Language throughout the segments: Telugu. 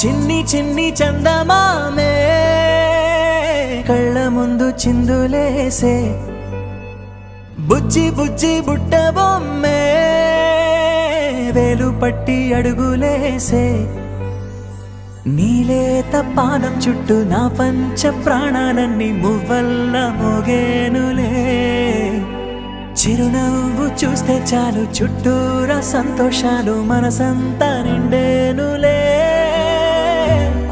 చిన్ని చిన్ని చందమామే కళ్ళ ముందు చిందులేసే బుజ్జి బుజ్జి బుట్ట బొమ్మే వేలు పట్టి అడుగులేసే నీలేత పానం చుట్టూ నా పంచ ప్రాణాలన్నీ మువ్వల్ల మోగేనులే చిరునవ్వు చూస్తే చాలు చుట్టూరా సంతోషాలు మనసంతా నిండేనులే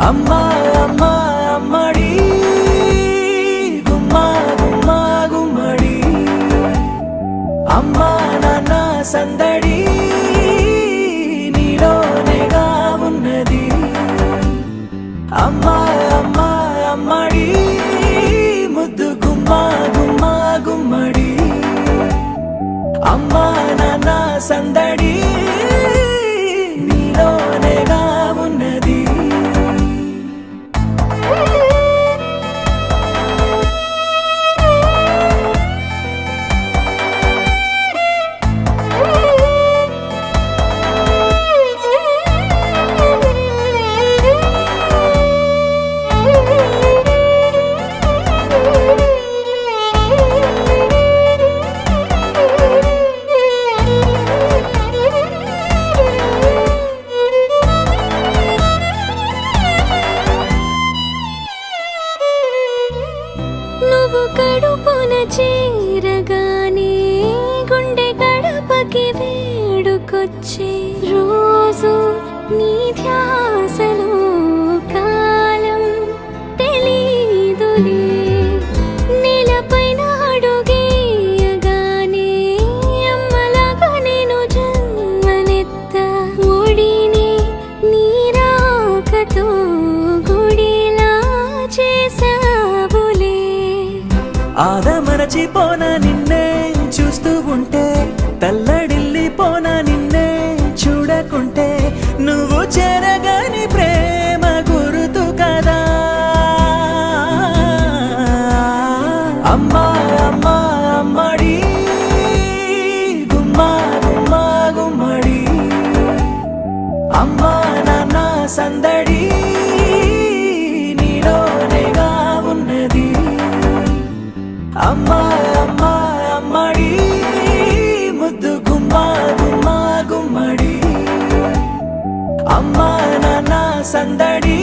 అమ్మా అమ్మా అమ్మడి గుమ్మా గుమ్మా గుమ్మడి అమ్మా నాన్న సందడి నీలోనేగా ఉన్నది అమ్మా అమ్మా అమ్మడి ముద్దు గుమ్మా గుమ్మా గుమ్మడి అమ్మా నాన్న సందడి నీలోనేగా ఉన్నది కడుపున చేరగానే గుండె గడపకి వేడుకొచ్చే రోజు నీ ధ్యాసలో కాలం తెలీదులే నేలపైన అడుగేయగానే అమ్మలాగా నేను జన్మనెత్త ఒడిని నీ రాకతో గుడిలా చేసావులే ఆదమరచిపోనా నిన్నే చూస్తూ ఉంటే తల్లడిల్లిపోనా నిన్నే చూడకుంటే నువ్వు చెరగని ప్రేమ గురుతు కదా అమ్మా అమ్మా అమ్మడి గుమ్మా గుమ్మా గుమ్మడి అమ్మా నాన్న సందడి నీలోనేగా ఉన్నది అమ్మా అమ్మా అమ్మడి ముద్దు గుమ్మా గుమ్మా గుమ్మడి అమ్మా నాన్న సందడి